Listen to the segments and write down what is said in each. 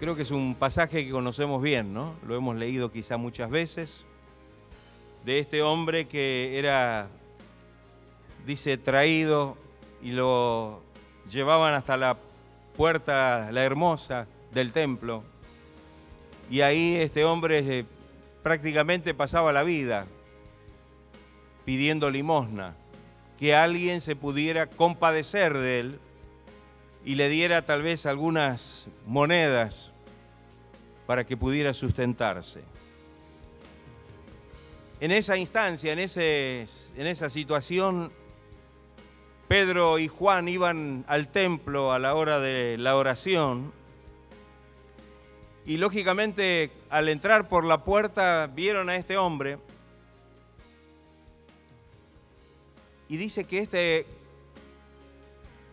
Creo que es un pasaje que conocemos bien, ¿no? Lo hemos leído quizá muchas veces, de este hombre que era, dice, traído y lo llevaban hasta la puerta, la hermosa del templo, y ahí este hombre prácticamente pasaba la vida pidiendo limosna, que alguien se pudiera compadecer de él y le diera tal vez algunas monedas para que pudiera sustentarse. En esa instancia, en esa situación, Pedro y Juan iban al templo a la hora de la oración y lógicamente al entrar por la puerta vieron a este hombre y dice que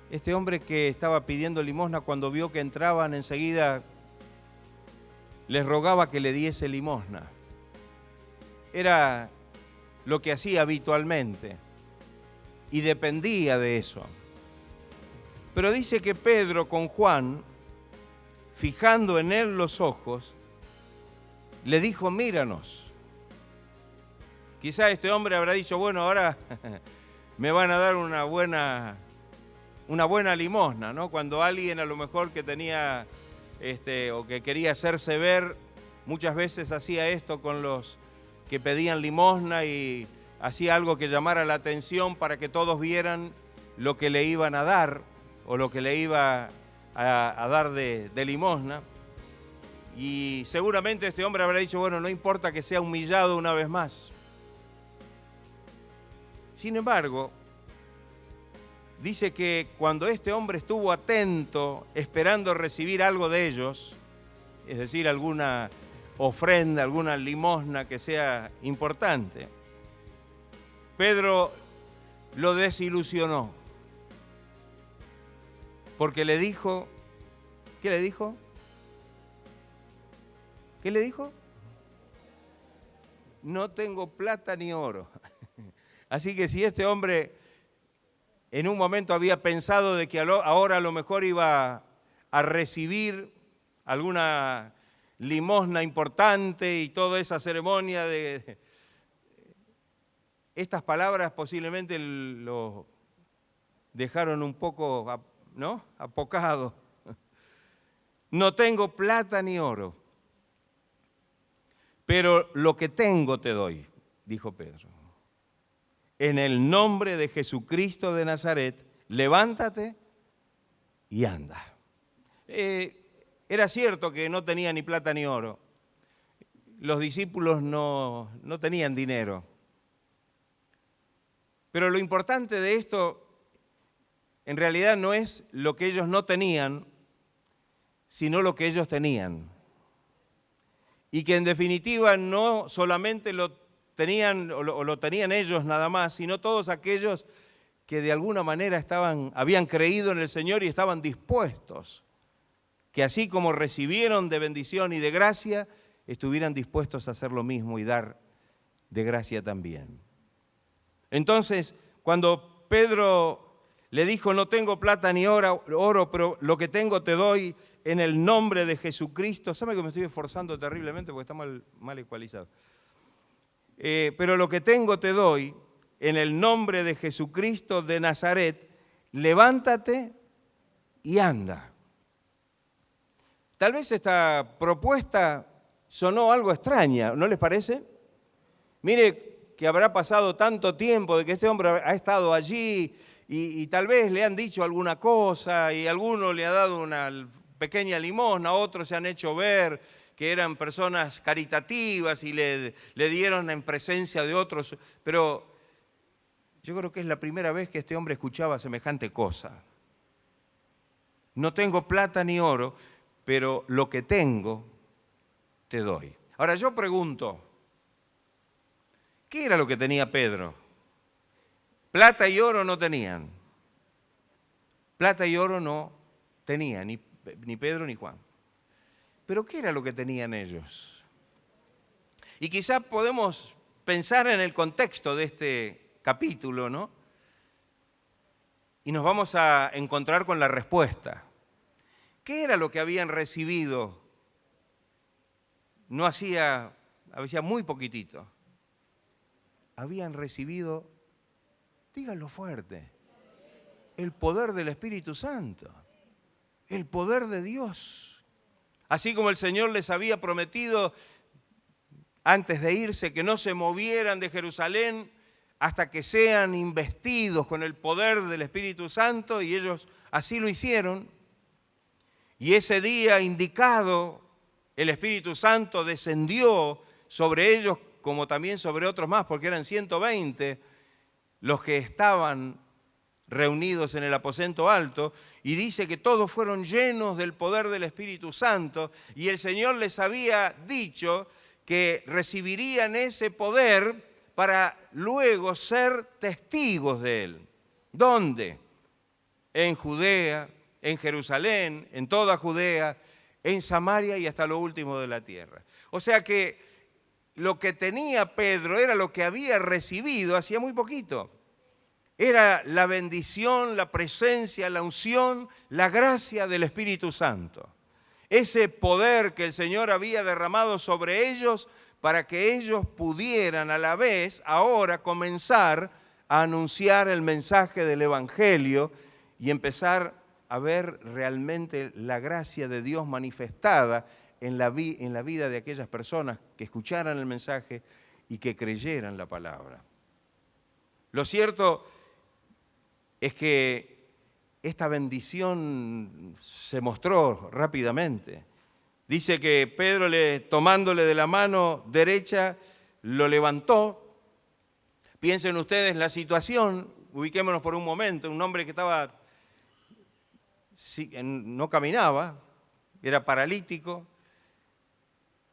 este hombre que estaba pidiendo limosna, cuando vio que entraban enseguida les rogaba que le diese limosna. Era lo que hacía habitualmente y dependía de eso. Pero dice que Pedro con Juan, fijando en él los ojos, le dijo: míranos. Quizá este hombre habrá dicho: bueno, ahora me van a dar una buena limosna, ¿no? Cuando alguien a lo mejor que tenía o que quería hacerse ver, muchas veces hacía esto con los que pedían limosna y hacía algo que llamara la atención para que todos vieran lo que le iban a dar o lo que le iba a dar de limosna. Y seguramente este hombre habrá dicho: bueno, no importa que sea humillado una vez más. Sin embargo, dice que cuando este hombre estuvo atento, esperando recibir algo de ellos, es decir, alguna ofrenda, alguna limosna que sea importante, Pedro lo desilusionó, porque le dijo, ¿qué le dijo? ¿Qué le dijo? No tengo plata ni oro. Así que si este hombre en un momento había pensado de que ahora a lo mejor iba a recibir alguna limosna importante y toda esa ceremonia estas palabras posiblemente lo dejaron un poco, ¿no?, apocado. No tengo plata ni oro, pero lo que tengo te doy, dijo Pedro. En el nombre de Jesucristo de Nazaret, levántate y anda. Era cierto que no tenía ni plata ni oro. Los discípulos no tenían dinero. Pero lo importante de esto, en realidad, no es lo que ellos no tenían, sino lo que ellos tenían. Y que en definitiva no solamente lo tenían o lo tenían ellos nada más, sino todos aquellos que de alguna manera habían creído en el Señor y estaban dispuestos, que así como recibieron de bendición y de gracia, estuvieran dispuestos a hacer lo mismo y dar de gracia también. Entonces, cuando Pedro le dijo: no tengo plata ni oro, pero lo que tengo te doy en el nombre de Jesucristo. ¿Sabe que me estoy esforzando terriblemente porque está mal ecualizado? Pero lo que tengo te doy en el nombre de Jesucristo de Nazaret, levántate y anda. Tal vez esta propuesta sonó algo extraña, ¿no les parece? Mire que habrá pasado tanto tiempo de que este hombre ha estado allí y tal vez le han dicho alguna cosa y alguno le ha dado una pequeña limosna, otros se han hecho ver que eran personas caritativas y le dieron en presencia de otros, pero yo creo que es la primera vez que este hombre escuchaba semejante cosa. No tengo plata ni oro, pero lo que tengo te doy. Ahora yo pregunto, ¿qué era lo que tenía Pedro? Plata y oro no tenían. Plata y oro no tenían ni Pedro ni Juan. ¿Pero qué era lo que tenían ellos? Y quizá podemos pensar en el contexto de este capítulo, ¿no? Y nos vamos a encontrar con la respuesta. ¿Qué era lo que habían recibido no hacía muy poquitito, habían recibido, díganlo fuerte, el poder del Espíritu Santo, el poder de Dios. Así como el Señor les había prometido antes de irse que no se movieran de Jerusalén hasta que sean investidos con el poder del Espíritu Santo, y ellos así lo hicieron. Y ese día indicado, el Espíritu Santo descendió sobre ellos como también sobre otros más, porque eran 120 los que estaban reunidos en el aposento alto, y dice que todos fueron llenos del poder del Espíritu Santo, y el Señor les había dicho que recibirían ese poder para luego ser testigos de Él. ¿Dónde? En Judea, en Jerusalén, en toda Judea, en Samaria y hasta lo último de la tierra. O sea que lo que tenía Pedro era lo que había recibido hacía muy poquito. Era la bendición, la presencia, la unción, la gracia del Espíritu Santo. Ese poder que el Señor había derramado sobre ellos para que ellos pudieran a la vez ahora comenzar a anunciar el mensaje del Evangelio y empezar a ver realmente la gracia de Dios manifestada en la vida de aquellas personas que escucharan el mensaje y que creyeran la palabra. Lo cierto es que esta bendición se mostró rápidamente. Dice que Pedro, tomándole de la mano derecha, lo levantó. Piensen ustedes la situación, ubiquémonos por un momento, un hombre que no caminaba, era paralítico.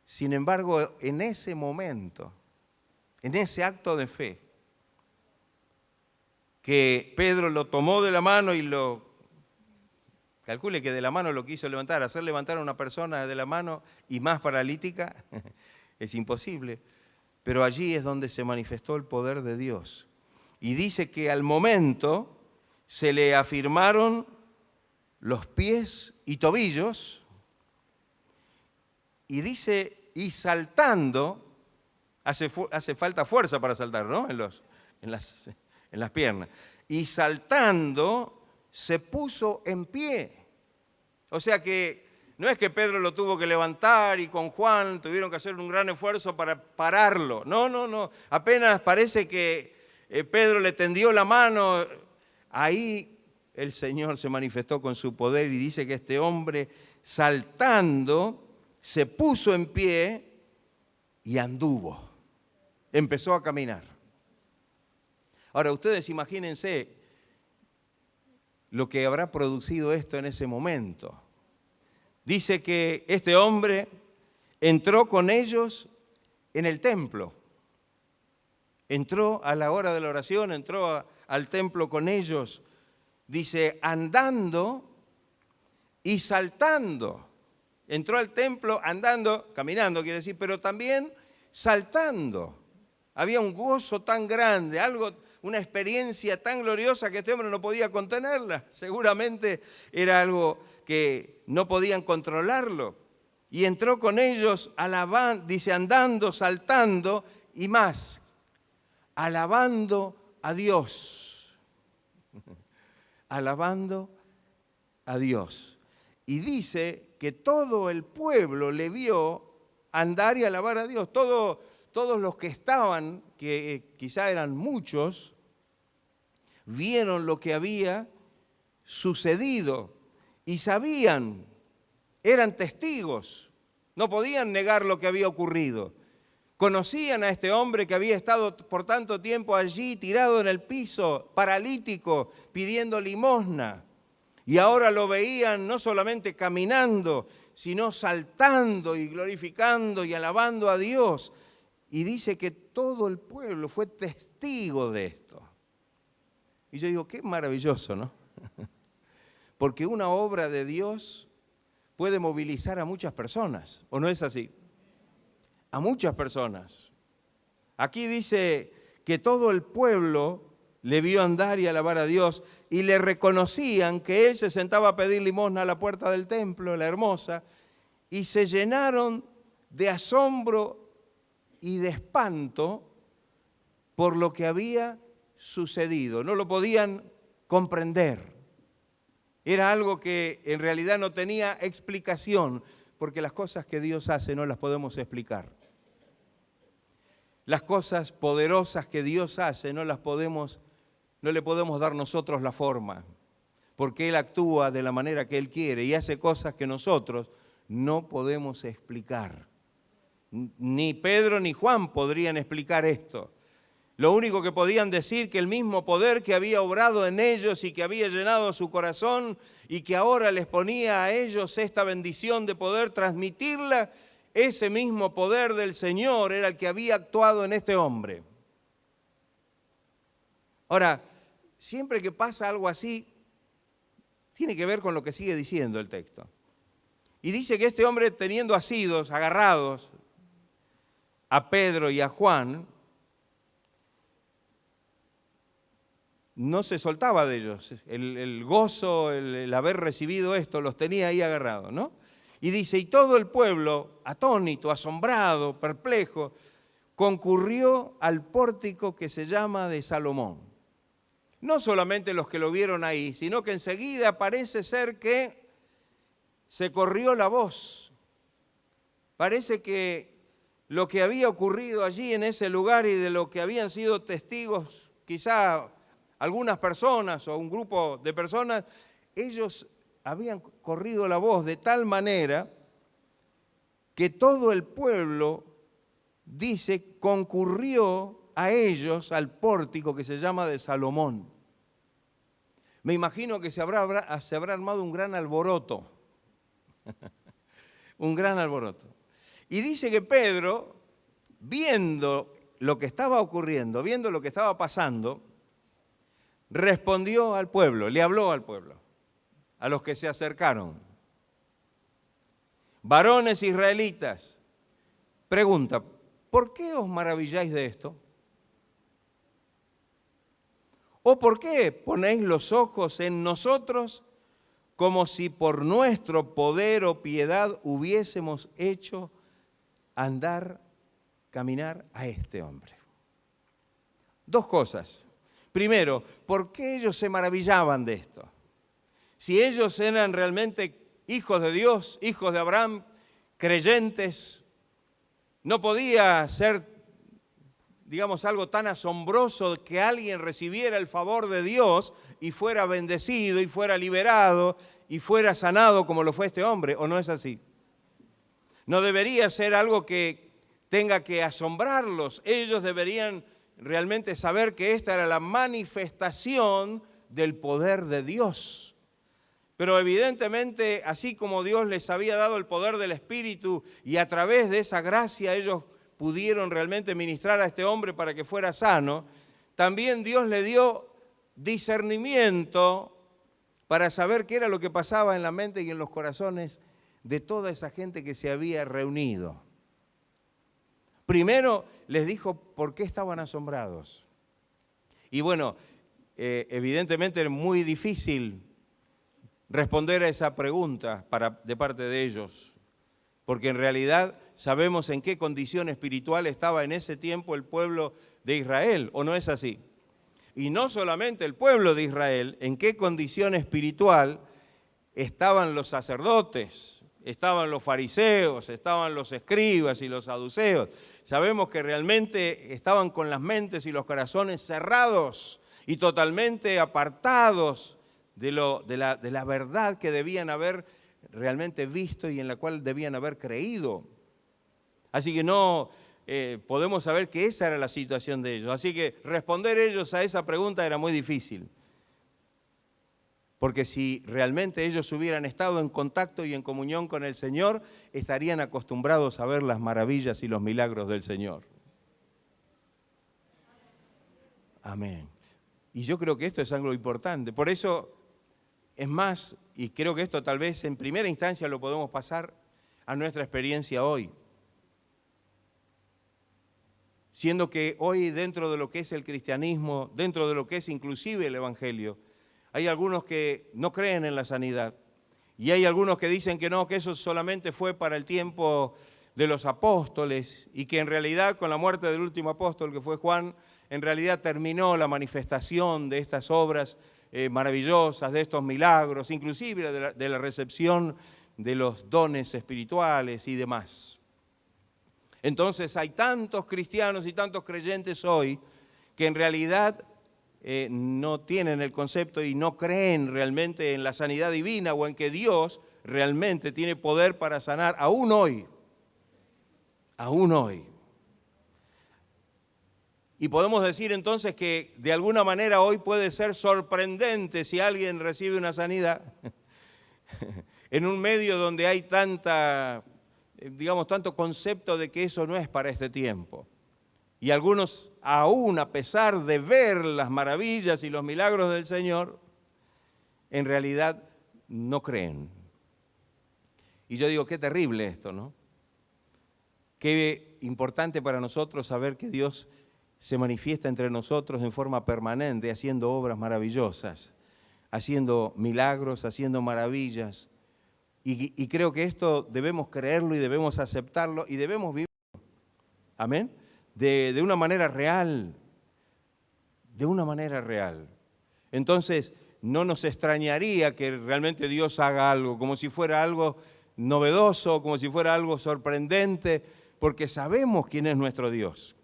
Sin embargo, en ese momento, en ese acto de fe, que Pedro lo tomó de la mano y calcule que de la mano lo quiso levantar, hacer levantar a una persona de la mano y más paralítica, es imposible. Pero allí es donde se manifestó el poder de Dios. Y dice que al momento se le afirmaron los pies y tobillos, y dice, y saltando, hace falta fuerza para saltar, ¿no? En las piernas. Y saltando, se puso en pie. O sea que no es que Pedro lo tuvo que levantar y con Juan tuvieron que hacer un gran esfuerzo para pararlo. No. Apenas parece que Pedro le tendió la mano. Ahí el Señor se manifestó con su poder y dice que este hombre saltando se puso en pie y anduvo. Empezó a caminar. Ahora, ustedes imagínense lo que habrá producido esto en ese momento. Dice que este hombre entró con ellos en el templo. Entró a la hora de la oración, entró al templo con ellos. Dice, andando y saltando. Entró al templo andando, caminando quiere decir, pero también saltando. Había un gozo tan grande, una experiencia tan gloriosa que este hombre no podía contenerla. Seguramente era algo que no podían controlarlo. Y entró con ellos, dice, andando, saltando y más, alabando a Dios. Alabando a Dios. Y dice que todo el pueblo le vio andar y alabar a Dios. Todos los que estaban, que quizá eran muchos, vieron lo que había sucedido y sabían, eran testigos, no podían negar lo que había ocurrido. Conocían a este hombre que había estado por tanto tiempo allí, tirado en el piso, paralítico, pidiendo limosna. Y ahora lo veían no solamente caminando, sino saltando y glorificando y alabando a Dios. Y dice que todo el pueblo fue testigo de esto. Y yo digo, qué maravilloso, ¿no? Porque una obra de Dios puede movilizar a muchas personas, ¿o no es así? A muchas personas. Aquí dice que todo el pueblo le vio andar y alabar a Dios y le reconocían que él se sentaba a pedir limosna a la puerta del templo, la hermosa, y se llenaron de asombro y de espanto por lo que había sucedido. No lo podían comprender. Era algo que en realidad no tenía explicación, porque las cosas que Dios hace no las podemos explicar. Las cosas poderosas que Dios hace no le podemos dar nosotros la forma, porque Él actúa de la manera que Él quiere y hace cosas que nosotros no podemos explicar. Ni Pedro ni Juan podrían explicar esto. Lo único que podían decir que el mismo poder que había obrado en ellos y que había llenado su corazón y que ahora les ponía a ellos esta bendición de poder transmitirla, ese mismo poder del Señor era el que había actuado en este hombre. Ahora, siempre que pasa algo así, tiene que ver con lo que sigue diciendo el texto. Y dice que este hombre, teniendo asidos, agarrados a Pedro y a Juan, no se soltaba de ellos. El gozo, el haber recibido esto, los tenía ahí agarrados, ¿no? Y dice, y todo el pueblo, atónito, asombrado, perplejo, concurrió al pórtico que se llama de Salomón. No solamente los que lo vieron ahí, sino que enseguida parece ser que se corrió la voz. Parece que lo que había ocurrido allí en ese lugar y de lo que habían sido testigos, quizá algunas personas o un grupo de personas, ellos habían corrido la voz de tal manera que todo el pueblo, dice, concurrió a ellos al pórtico que se llama de Salomón. Me imagino que se habrá armado un gran alboroto, un gran alboroto. Y dice que Pedro, viendo lo que estaba ocurriendo, viendo lo que estaba pasando, respondió al pueblo, le habló al pueblo, a los que se acercaron. Varones israelitas, pregunta, ¿por qué os maravilláis de esto? ¿O por qué ponéis los ojos en nosotros como si por nuestro poder o piedad hubiésemos hecho caminar a este hombre? Dos cosas. Primero, ¿por qué ellos se maravillaban de esto? Si ellos eran realmente hijos de Dios, hijos de Abraham, creyentes, no podía ser, digamos, algo tan asombroso que alguien recibiera el favor de Dios y fuera bendecido y fuera liberado y fuera sanado como lo fue este hombre, ¿o no es así? No debería ser algo que tenga que asombrarlos. Ellos deberían realmente saber que esta era la manifestación del poder de Dios. Pero evidentemente, así como Dios les había dado el poder del Espíritu y a través de esa gracia ellos pudieron realmente ministrar a este hombre para que fuera sano, también Dios le dio discernimiento para saber qué era lo que pasaba en la mente y en los corazones de toda esa gente que se había reunido. Primero les dijo por qué estaban asombrados. Y bueno, evidentemente es muy difícil responder a esa pregunta de parte de ellos, porque en realidad sabemos en qué condición espiritual estaba en ese tiempo el pueblo de Israel, ¿o no es así? Y no solamente el pueblo de Israel, en qué condición espiritual estaban los sacerdotes, estaban los fariseos, estaban los escribas y los saduceos. Sabemos que realmente estaban con las mentes y los corazones cerrados y totalmente apartados de la verdad que debían haber realmente visto y en la cual debían haber creído. Así que no podemos saber que esa era la situación de ellos. Así que responder ellos a esa pregunta era muy difícil. Porque si realmente ellos hubieran estado en contacto y en comunión con el Señor, estarían acostumbrados a ver las maravillas y los milagros del Señor. Amén. Y yo creo que esto es algo importante. Por eso, es más, y creo que esto tal vez en primera instancia lo podemos pasar a nuestra experiencia hoy. Siendo que hoy dentro de lo que es el cristianismo, dentro de lo que es inclusive el Evangelio, hay algunos que no creen en la sanidad y hay algunos que dicen que no, que eso solamente fue para el tiempo de los apóstoles y que en realidad con la muerte del último apóstol que fue Juan, en realidad terminó la manifestación de estas obras maravillosas, de estos milagros, inclusive de la recepción de los dones espirituales y demás. Entonces hay tantos cristianos y tantos creyentes hoy que en realidad no tienen el concepto y no creen realmente en la sanidad divina o en que Dios realmente tiene poder para sanar aún hoy. Aún hoy. Y podemos decir entonces que de alguna manera hoy puede ser sorprendente si alguien recibe una sanidad en un medio donde hay tanto concepto de que eso no es para este tiempo. Y algunos, aún a pesar de ver las maravillas y los milagros del Señor, en realidad no creen. Y yo digo, qué terrible esto, ¿no? Qué importante para nosotros saber que Dios se manifiesta entre nosotros en forma permanente, haciendo obras maravillosas, haciendo milagros, haciendo maravillas. Y creo que esto debemos creerlo y debemos aceptarlo y debemos vivirlo. Amén. De una manera real. De una manera real. Entonces, no nos extrañaría que realmente Dios haga algo, como si fuera algo novedoso, como si fuera algo sorprendente, porque sabemos quién es nuestro Dios.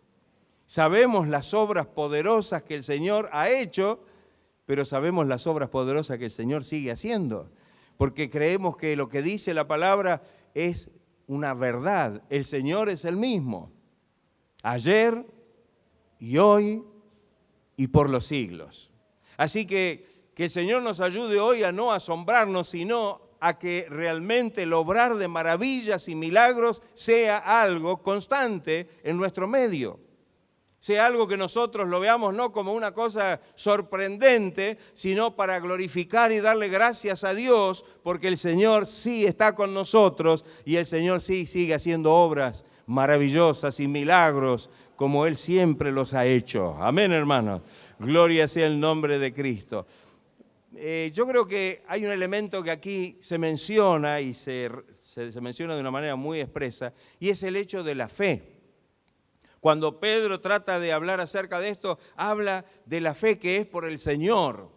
Sabemos las obras poderosas que el Señor ha hecho, pero sabemos las obras poderosas que el Señor sigue haciendo, porque creemos que lo que dice la palabra es una verdad. El Señor es el mismo, ayer y hoy y por los siglos. Así que el Señor nos ayude hoy a no asombrarnos, sino a que realmente el obrar de maravillas y milagros sea algo constante en nuestro medio. Sea algo que nosotros lo veamos no como una cosa sorprendente, sino para glorificar y darle gracias a Dios, porque el Señor sí está con nosotros y el Señor sí sigue haciendo obras maravillosas y milagros como Él siempre los ha hecho. Amén, hermanos. Gloria sea el nombre de Cristo. Yo creo que hay un elemento que aquí se menciona y se menciona de una manera muy expresa, y es el hecho de la fe. Cuando Pedro trata de hablar acerca de esto, habla de la fe que es por el Señor.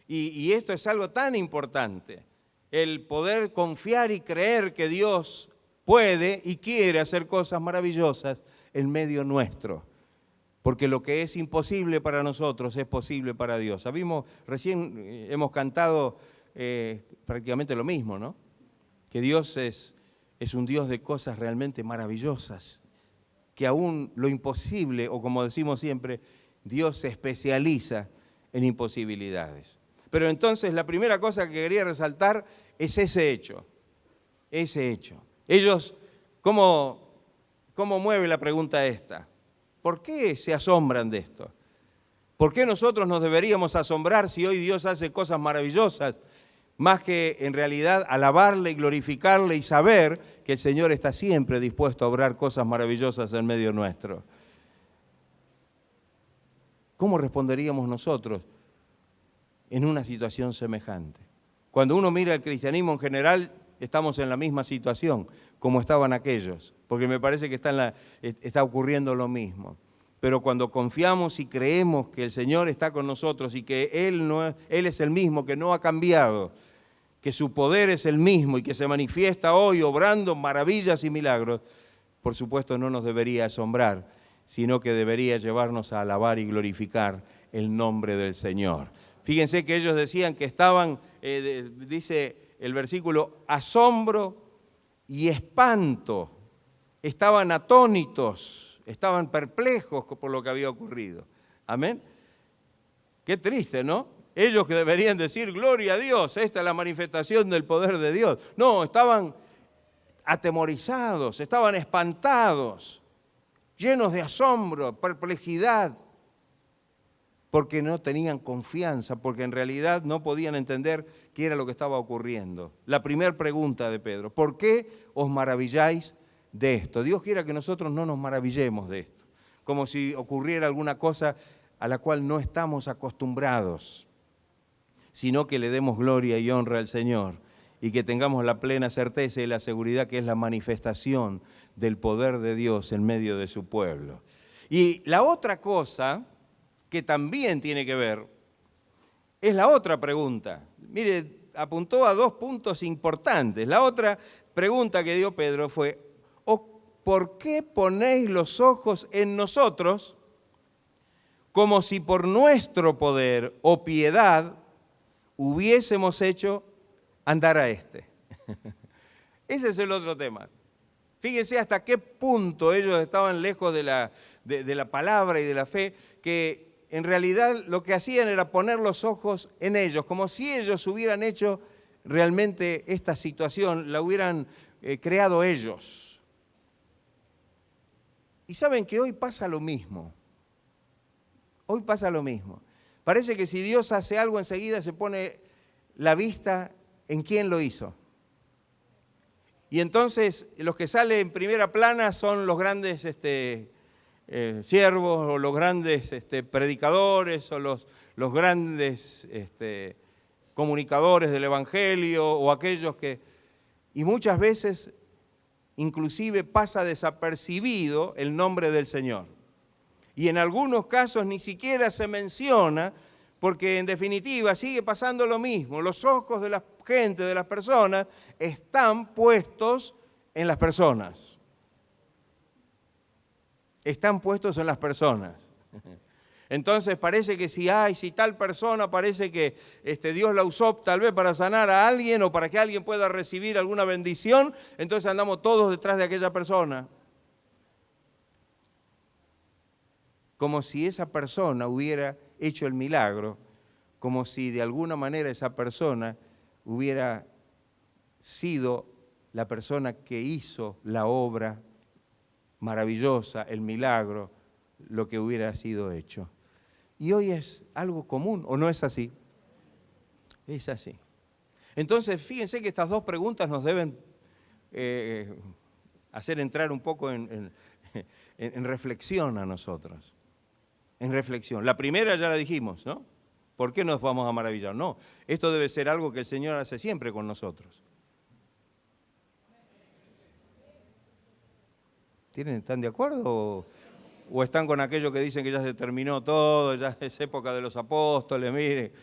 Y esto es algo tan importante, el poder confiar y creer que Dios puede y quiere hacer cosas maravillosas en medio nuestro. Porque lo que es imposible para nosotros es posible para Dios. Recién hemos cantado prácticamente lo mismo, ¿no? Que Dios es un Dios de cosas realmente maravillosas. Que aún lo imposible, o como decimos siempre, Dios se especializa en imposibilidades. Pero entonces la primera cosa que quería resaltar es ese hecho. Ese hecho. Ellos, ¿cómo mueve la pregunta esta? ¿Por qué se asombran de esto? ¿Por qué nosotros nos deberíamos asombrar si hoy Dios hace cosas maravillosas? Más que en realidad alabarle y glorificarle y saber que el Señor está siempre dispuesto a obrar cosas maravillosas en medio nuestro. ¿Cómo responderíamos nosotros en una situación semejante? Cuando uno mira el cristianismo en general, estamos en la misma situación como estaban aquellos, porque me parece que está ocurriendo lo mismo. Pero cuando confiamos y creemos que el Señor está con nosotros y que Él es el mismo, que no ha cambiado, que su poder es el mismo y que se manifiesta hoy obrando maravillas y milagros, por supuesto no nos debería asombrar, sino que debería llevarnos a alabar y glorificar el nombre del Señor. Fíjense que ellos decían que estaban, dice el versículo, asombro y espanto, estaban atónitos, estaban perplejos por lo que había ocurrido. Amén. Qué triste, ¿no? Ellos que deberían decir, gloria a Dios, esta es la manifestación del poder de Dios. No, estaban atemorizados, estaban espantados, llenos de asombro, perplejidad, porque no tenían confianza, porque en realidad no podían entender qué era lo que estaba ocurriendo. La primera pregunta de Pedro, ¿por qué os maravilláis de esto? Dios quiera que nosotros no nos maravillemos de esto, como si ocurriera alguna cosa a la cual no estamos acostumbrados, sino que le demos gloria y honra al Señor y que tengamos la plena certeza y la seguridad que es la manifestación del poder de Dios en medio de su pueblo. Y la otra cosa que también tiene que ver es la otra pregunta. Mire, apuntó a 2 puntos importantes. La otra pregunta que dio Pedro fue: ¿por qué ponéis los ojos en nosotros como si por nuestro poder o piedad hubiésemos hecho andar a este? Ese es el otro tema. Fíjense hasta qué punto ellos estaban lejos de la palabra y de la fe, que en realidad lo que hacían era poner los ojos en ellos, como si ellos hubieran hecho realmente esta situación, la hubieran creado ellos. Y saben que hoy pasa lo mismo. Hoy pasa lo mismo. Parece que si Dios hace algo enseguida se pone la vista en quién lo hizo. Y entonces los que salen en primera plana son los grandes siervos o los grandes predicadores o los grandes comunicadores del Evangelio o aquellos que... Y muchas veces inclusive pasa desapercibido el nombre del Señor. Y en algunos casos ni siquiera se menciona, porque en definitiva sigue pasando lo mismo. Los ojos de la gente, de las personas, están puestos en las personas. Están puestos en las personas. Entonces parece que si tal persona parece que Dios la usó tal vez para sanar a alguien o para que alguien pueda recibir alguna bendición, entonces andamos todos detrás de aquella persona. Como si esa persona hubiera hecho el milagro, como si de alguna manera esa persona hubiera sido la persona que hizo la obra maravillosa, el milagro, lo que hubiera sido hecho. Y hoy es algo común, ¿o no es así? Es así. Entonces, fíjense que estas 2 preguntas nos deben hacer entrar un poco en reflexión a nosotros. En reflexión. La primera ya la dijimos, ¿no? ¿Por qué nos vamos a maravillar? No, esto debe ser algo que el Señor hace siempre con nosotros. ¿Están de acuerdo? ¿O están con aquellos que dicen que ya se terminó todo, ya es época de los apóstoles? Mire,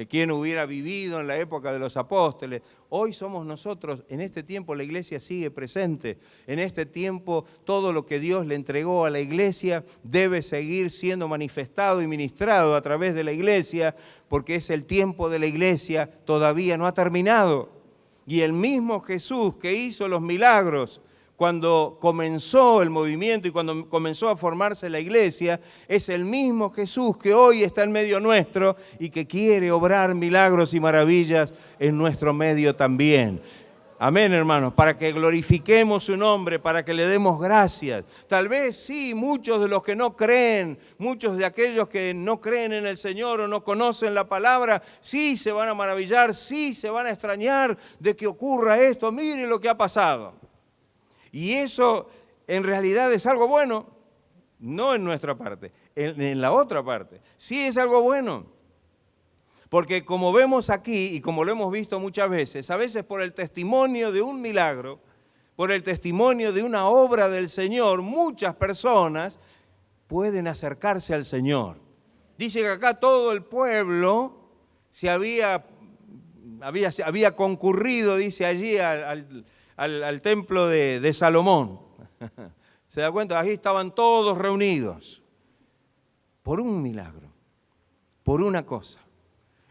¿quién hubiera vivido en la época de los apóstoles? Hoy somos nosotros, en este tiempo la iglesia sigue presente. En este tiempo todo lo que Dios le entregó a la iglesia debe seguir siendo manifestado y ministrado a través de la iglesia, porque es el tiempo de la iglesia, todavía no ha terminado. Y el mismo Jesús que hizo los milagros cuando comenzó el movimiento y cuando comenzó a formarse la iglesia, es el mismo Jesús que hoy está en medio nuestro y que quiere obrar milagros y maravillas en nuestro medio también. Amén, hermanos, para que glorifiquemos su nombre, para que le demos gracias. Tal vez sí, muchos de los que no creen, muchos de aquellos que no creen en el Señor o no conocen la palabra, sí se van a maravillar, sí se van a extrañar de que ocurra esto. Miren lo que ha pasado. Y eso en realidad es algo bueno, no en nuestra parte, en la otra parte. Sí es algo bueno, porque como vemos aquí y como lo hemos visto muchas veces, a veces por el testimonio de un milagro, por el testimonio de una obra del Señor, muchas personas pueden acercarse al Señor. Dice que acá todo el pueblo se había concurrido, dice allí, al templo de Salomón. ¿Se da cuenta? Allí estaban todos reunidos por un milagro, por una cosa.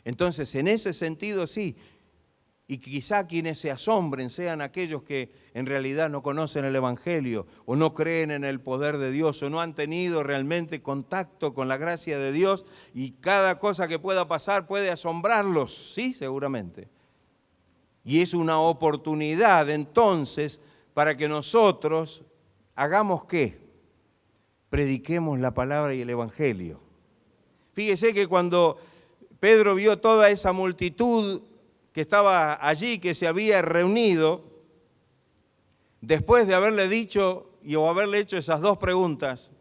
Entonces, en ese sentido sí, y quizá quienes se asombren sean aquellos que en realidad no conocen el Evangelio o no creen en el poder de Dios o no han tenido realmente contacto con la gracia de Dios, y cada cosa que pueda pasar puede asombrarlos, sí, seguramente. Y es una oportunidad entonces para que nosotros hagamos ¿qué? Prediquemos la palabra y el Evangelio. Fíjese que cuando Pedro vio toda esa multitud que estaba allí, que se había reunido, después de haberle dicho o haberle hecho esas 2 preguntas,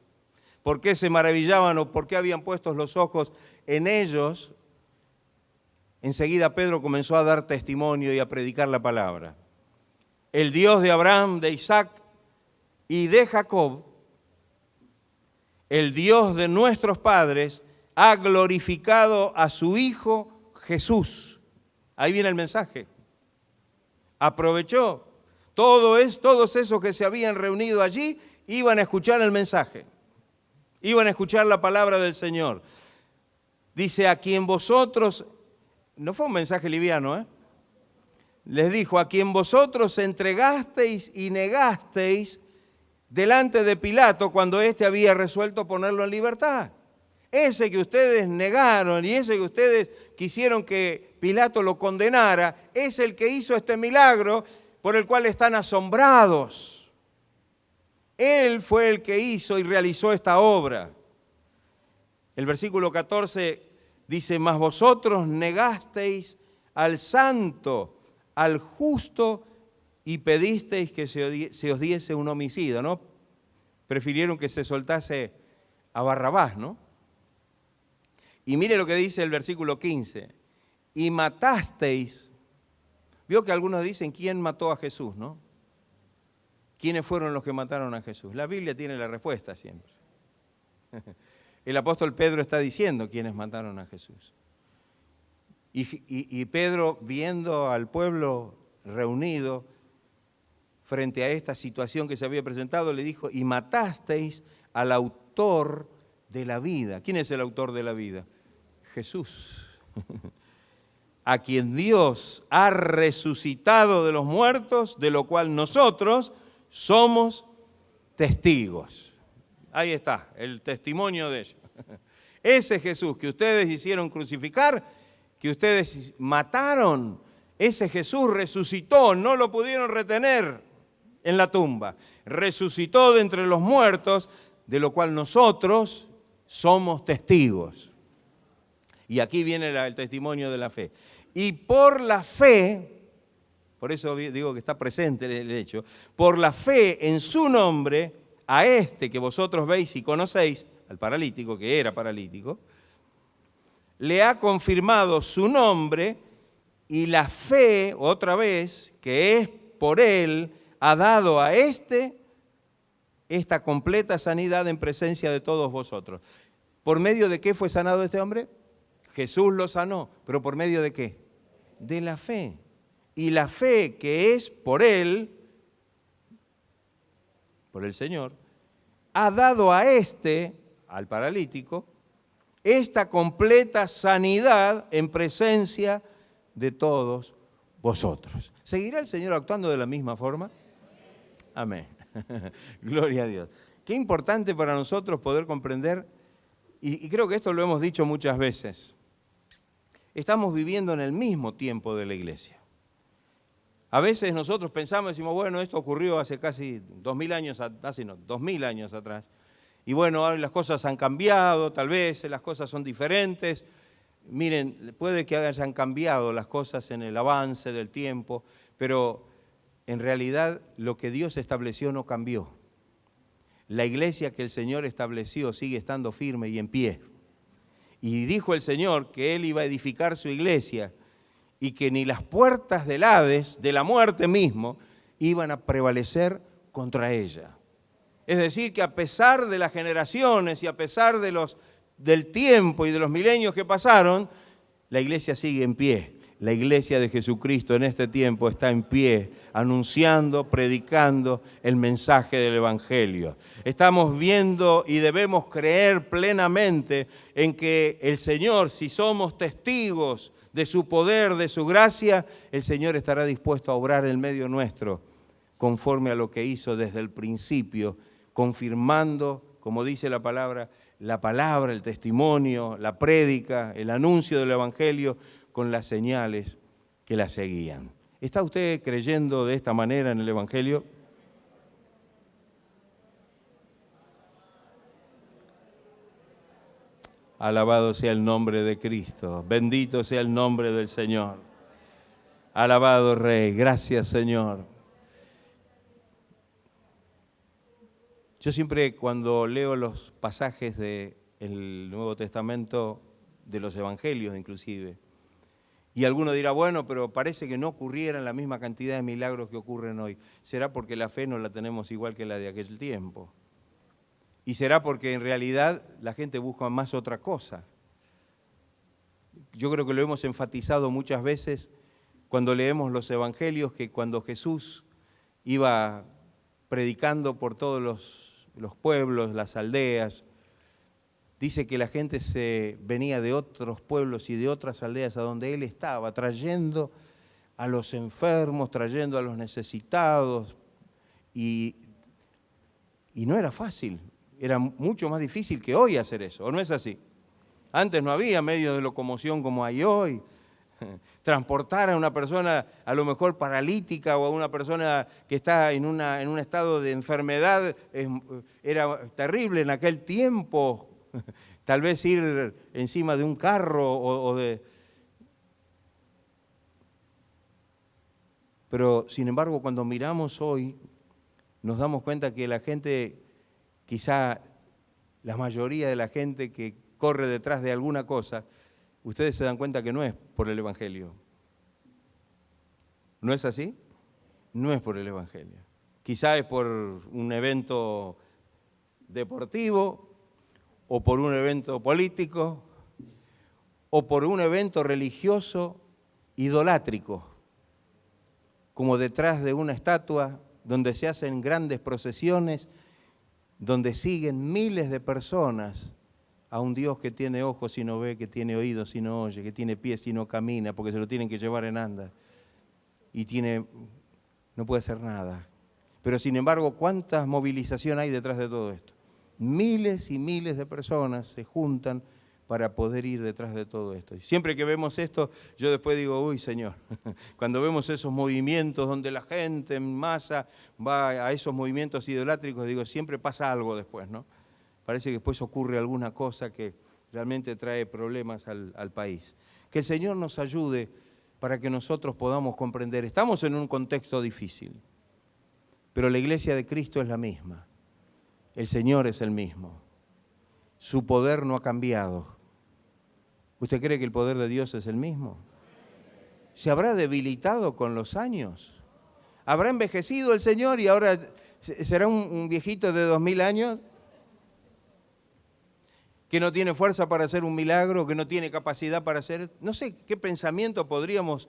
¿por qué se maravillaban o por qué habían puesto los ojos en ellos? enseguida Pedro comenzó a dar testimonio y a predicar la palabra. El Dios de Abraham, de Isaac y de Jacob, el Dios de nuestros padres, ha glorificado a su Hijo Jesús. Ahí viene el mensaje. Aprovechó. Todos esos que se habían reunido allí iban a escuchar el mensaje. Iban a escuchar la palabra del Señor. Dice, a quien vosotros, no fue un mensaje liviano, les dijo, a quien vosotros entregasteis y negasteis delante de Pilato cuando éste había resuelto ponerlo en libertad. Ese que ustedes negaron y ese que ustedes quisieron que Pilato lo condenara, es el que hizo este milagro por el cual están asombrados. Él fue el que hizo y realizó esta obra. El versículo 14 dice, mas vosotros negasteis al santo, al justo, y pedisteis que se os diese un homicida, ¿no? Prefirieron que se soltase a Barrabás, ¿no? Y mire lo que dice el versículo 15, y matasteis. Vio que algunos dicen, ¿quién mató a Jesús, no? ¿Quiénes fueron los que mataron a Jesús? La Biblia tiene la respuesta siempre. El apóstol Pedro está diciendo quiénes mataron a Jesús. Y Pedro, viendo al pueblo reunido frente a esta situación que se había presentado, le dijo, y matasteis al autor de la vida. ¿Quién es el autor de la vida? Jesús. A quien Dios ha resucitado de los muertos, de lo cual nosotros somos testigos. Ahí está, el testimonio de ellos. Ese Jesús que ustedes hicieron crucificar, que ustedes mataron, ese Jesús resucitó, no lo pudieron retener en la tumba. Resucitó de entre los muertos, de lo cual nosotros somos testigos. Y aquí viene el testimonio de la fe. Y por la fe, por eso digo que está presente el hecho, por la fe en su nombre, a este que vosotros veis y conocéis, al paralítico, que era paralítico, le ha confirmado su nombre y la fe, otra vez, que es por él, ha dado a esta completa sanidad en presencia de todos vosotros. ¿Por medio de qué fue sanado este hombre? Jesús lo sanó, pero ¿por medio de qué? De la fe. Y la fe que es por él, por el Señor, ha dado a al paralítico, esta completa sanidad en presencia de todos vosotros. ¿Seguirá el Señor actuando de la misma forma? Amén. Gloria a Dios. Qué importante para nosotros poder comprender, y creo que esto lo hemos dicho muchas veces, estamos viviendo en el mismo tiempo de la iglesia. A veces nosotros pensamos, decimos, bueno, esto ocurrió hace casi 2000 años atrás. Y bueno, ahora las cosas han cambiado, tal vez las cosas son diferentes. Miren, puede que hayan cambiado las cosas en el avance del tiempo, pero en realidad lo que Dios estableció no cambió. La iglesia que el Señor estableció sigue estando firme y en pie. Y dijo el Señor que Él iba a edificar su iglesia y que ni las puertas del Hades, de la muerte mismo, iban a prevalecer contra ella. Es decir, que a pesar de las generaciones y a pesar del tiempo y de los milenios que pasaron, la iglesia sigue en pie. La iglesia de Jesucristo en este tiempo está en pie, anunciando, predicando el mensaje del Evangelio. Estamos viendo y debemos creer plenamente en que el Señor, si somos testigos de su poder, de su gracia, el Señor estará dispuesto a obrar en medio nuestro, conforme a lo que hizo desde el principio, confirmando, como dice la palabra, el testimonio, la prédica, el anuncio del Evangelio, con las señales que la seguían. ¿Está usted creyendo de esta manera en el Evangelio? Alabado sea el nombre de Cristo, bendito sea el nombre del Señor. Alabado Rey, gracias Señor. Yo siempre cuando leo los pasajes del Nuevo Testamento, de los Evangelios inclusive, Y alguno dirá, bueno, pero parece que no ocurrieran la misma cantidad de milagros que ocurren hoy. ¿Será porque la fe no la tenemos igual que la de aquel tiempo? ¿Y será porque en realidad la gente busca más otra cosa? Yo creo que lo hemos enfatizado muchas veces cuando leemos los evangelios, que cuando Jesús iba predicando por todos los pueblos, las aldeas, dice que la gente se venía de otros pueblos y de otras aldeas a donde él estaba, trayendo a los enfermos, trayendo a los necesitados, y no era fácil, era mucho más difícil que hoy hacer eso, ¿o no es así? Antes no había medios de locomoción como hay hoy. Transportar a una persona a lo mejor paralítica o a una persona que está en un estado de enfermedad era terrible en aquel tiempo. Tal vez ir encima de un carro Pero, sin embargo, cuando miramos hoy, nos damos cuenta que la gente, quizá la mayoría de la gente que corre detrás de alguna cosa, ustedes se dan cuenta que no es por el Evangelio. ¿No es así? No es por el Evangelio. Quizá es por un evento deportivo, o por un evento político, o por un evento religioso idolátrico, como detrás de una estatua donde se hacen grandes procesiones, donde siguen miles de personas a un Dios que tiene ojos y no ve, que tiene oídos y no oye, que tiene pies y no camina, porque se lo tienen que llevar en anda, y no puede hacer nada. Pero sin embargo, ¿cuánta movilización hay detrás de todo esto? Miles y miles de personas se juntan para poder ir detrás de todo esto. Y siempre que vemos esto, yo después digo, uy, Señor, cuando vemos esos movimientos donde la gente en masa va a esos movimientos idolátricos, digo, siempre pasa algo después, ¿no? Parece que después ocurre alguna cosa que realmente trae problemas al país. Que el Señor nos ayude para que nosotros podamos comprender. Estamos en un contexto difícil, pero la iglesia de Cristo es la misma. El Señor es el mismo. Su poder no ha cambiado. ¿Usted cree que el poder de Dios es el mismo? ¿Se habrá debilitado con los años? ¿Habrá envejecido el Señor y ahora será un viejito de 2000 años? Que no tiene fuerza para hacer un milagro, que no tiene capacidad para hacer... No sé qué pensamiento podríamos,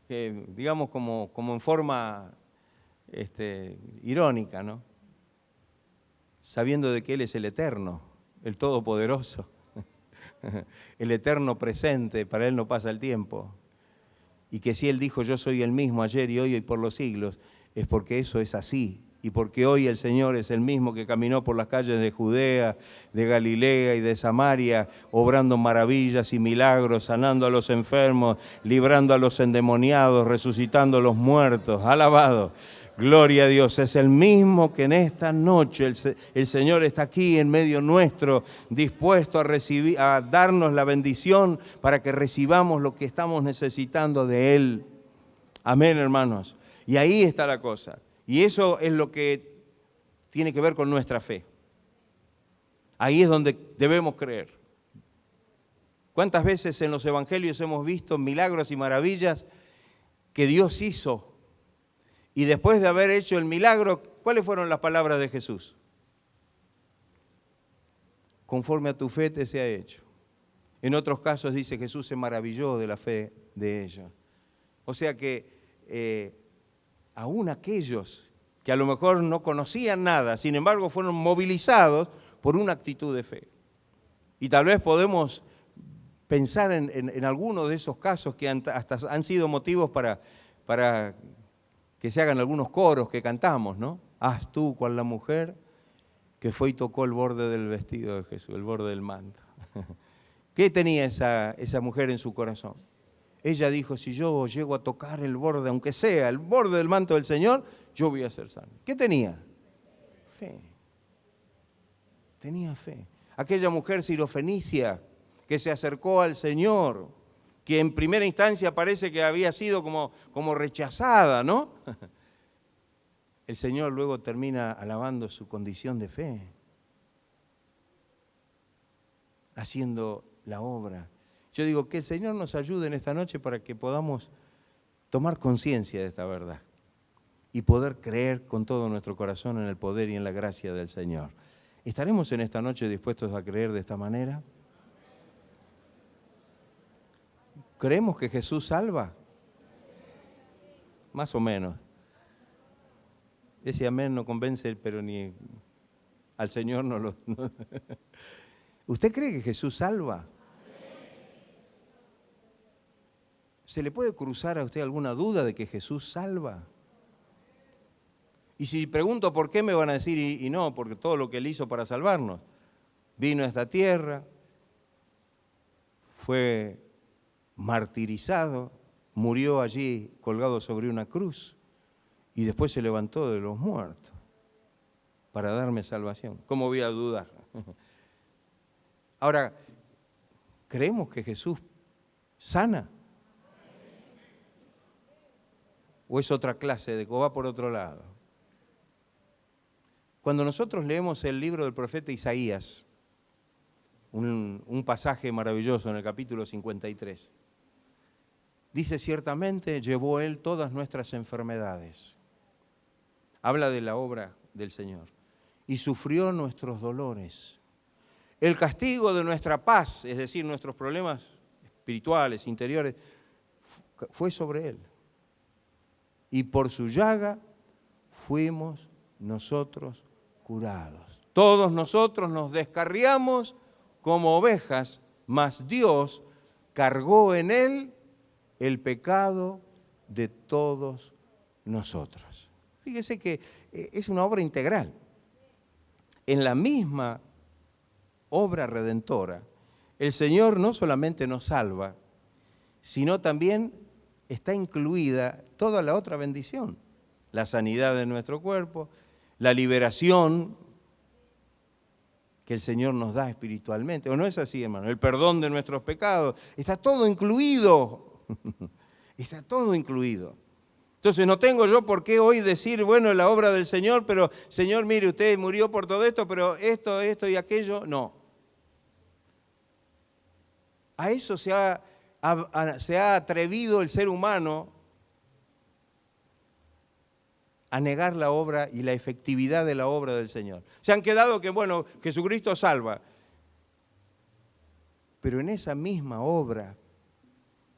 digamos como en forma irónica, ¿no? Sabiendo de que Él es el eterno, el todopoderoso, el eterno presente, para Él no pasa el tiempo. Y que si Él dijo, yo soy el mismo ayer y hoy y por los siglos, es porque eso es así. Y porque hoy el Señor es el mismo que caminó por las calles de Judea, de Galilea y de Samaria, obrando maravillas y milagros, sanando a los enfermos, librando a los endemoniados, resucitando a los muertos. Alabado. Gloria a Dios, es el mismo que en esta noche el Señor está aquí en medio nuestro, dispuesto a darnos la bendición para que recibamos lo que estamos necesitando de Él. Amén, hermanos. Y ahí está la cosa. Y eso es lo que tiene que ver con nuestra fe. Ahí es donde debemos creer. ¿Cuántas veces en los evangelios hemos visto milagros y maravillas que Dios hizo? Y después de haber hecho el milagro, ¿cuáles fueron las palabras de Jesús? Conforme a tu fe te sea hecho. En otros casos dice Jesús se maravilló de la fe de ellos. O sea que aún aquellos que a lo mejor no conocían nada, sin embargo fueron movilizados por una actitud de fe. Y tal vez podemos pensar en algunos de esos casos que hasta han sido motivos para que se hagan algunos coros que cantamos, ¿no? Haz tú cual la mujer que fue y tocó el borde del vestido de Jesús, el borde del manto. ¿Qué tenía esa mujer en su corazón? Ella dijo, si yo llego a tocar el borde, aunque sea el borde del manto del Señor, yo voy a ser sano. ¿Qué tenía? Fe. Tenía fe. Aquella mujer sirofenicia que se acercó al Señor, que en primera instancia parece que había sido como rechazada, ¿no? El Señor luego termina alabando su condición de fe, haciendo la obra. Yo digo, que el Señor nos ayude en esta noche para que podamos tomar conciencia de esta verdad y poder creer con todo nuestro corazón en el poder y en la gracia del Señor. ¿Estaremos en esta noche dispuestos a creer de esta manera? ¿Creemos que Jesús salva? Más o menos. Ese amén no convence, pero ni al Señor no lo... ¿Usted cree que Jesús salva? ¿Se le puede cruzar a usted alguna duda de que Jesús salva? Y si pregunto por qué, me van a decir, y no, porque todo lo que Él hizo para salvarnos. Vino a esta tierra, fue martirizado, murió allí colgado sobre una cruz y después se levantó de los muertos para darme salvación. ¿Cómo voy a dudar? Ahora, ¿creemos que Jesús sana? ¿O es otra clase o va por otro lado? Cuando nosotros leemos el libro del profeta Isaías, un pasaje maravilloso en el capítulo 53, dice, ciertamente llevó Él todas nuestras enfermedades. Habla de la obra del Señor. Y sufrió nuestros dolores. El castigo de nuestra paz, es decir, nuestros problemas espirituales, interiores, fue sobre Él. Y por su llaga fuimos nosotros curados. Todos nosotros nos descarriamos como ovejas, mas Dios cargó en Él el pecado de todos nosotros. Fíjese que es una obra integral. En la misma obra redentora, el Señor no solamente nos salva, sino también está incluida toda la otra bendición. La sanidad de nuestro cuerpo, la liberación que el Señor nos da espiritualmente. ¿O no es así, hermano? El perdón de nuestros pecados. Está todo incluido. Está todo incluido. Entonces no tengo yo por qué hoy decir, bueno, la obra del Señor, pero Señor, mire, usted murió por todo esto, pero esto y aquello, no. A eso se ha atrevido el ser humano a negar la obra y la efectividad de la obra del Señor. Se han quedado que, bueno, Jesucristo salva. Pero en esa misma obra,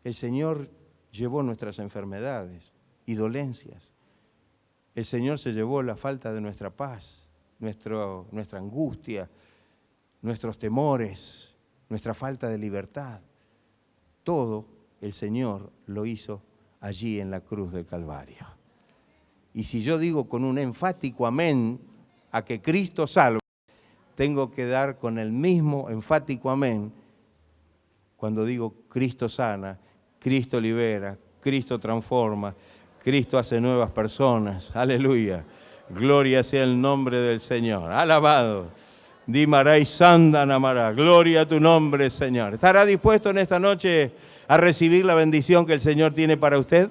el Señor llevó nuestras enfermedades y dolencias. El Señor se llevó la falta de nuestra paz, nuestra angustia, nuestros temores, nuestra falta de libertad. Todo el Señor lo hizo allí en la cruz del Calvario. Y si yo digo con un enfático amén a que Cristo salva, tengo que dar con el mismo enfático amén cuando digo Cristo sana, Cristo libera, Cristo transforma, Cristo hace nuevas personas. Aleluya. Gloria sea el nombre del Señor. Alabado. Dimaray Sandanamara. Gloria a tu nombre, Señor. ¿Estará dispuesto en esta noche a recibir la bendición que el Señor tiene para usted?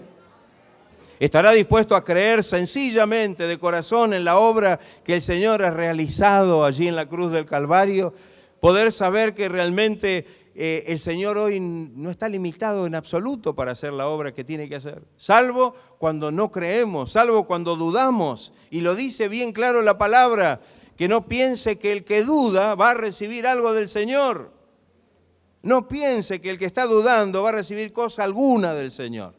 ¿Estará dispuesto a creer sencillamente, de corazón, en la obra que el Señor ha realizado allí en la cruz del Calvario? Poder saber que realmente el Señor hoy no está limitado en absoluto para hacer la obra que tiene que hacer. Salvo cuando no creemos, salvo cuando dudamos. Y lo dice bien claro la palabra, que no piense que el que duda va a recibir algo del Señor. No piense que el que está dudando va a recibir cosa alguna del Señor.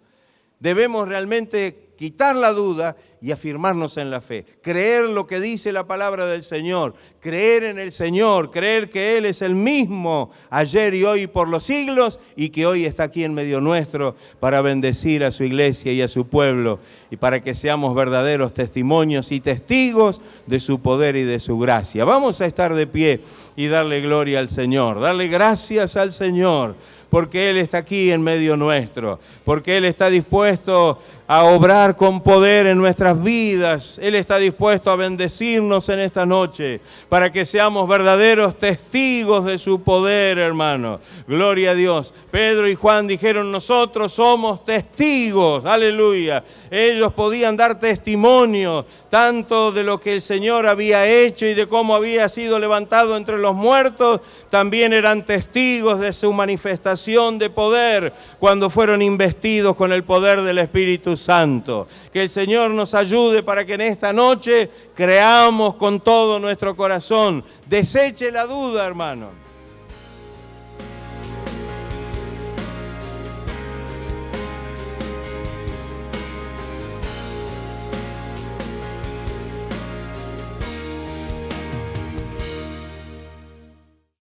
Debemos realmente quitar la duda y afirmarnos en la fe. Creer lo que dice la palabra del Señor. Creer en el Señor. Creer que Él es el mismo ayer y hoy por los siglos y que hoy está aquí en medio nuestro para bendecir a su iglesia y a su pueblo y para que seamos verdaderos testimonios y testigos de su poder y de su gracia. Vamos a estar de pie y darle gloria al Señor. Darle gracias al Señor porque Él está aquí en medio nuestro, porque Él está dispuesto a obrar con poder en nuestras vidas. Él está dispuesto a bendecirnos en esta noche para que seamos verdaderos testigos de su poder, hermano. Gloria a Dios. Pedro y Juan dijeron, nosotros somos testigos. Aleluya. Ellos podían dar testimonio tanto de lo que el Señor había hecho y de cómo había sido levantado entre los muertos. También eran testigos de su manifestación demostración de poder cuando fueron investidos con el poder del Espíritu Santo. Que el Señor nos ayude para que en esta noche creamos con todo nuestro corazón. Deseche la duda, hermano.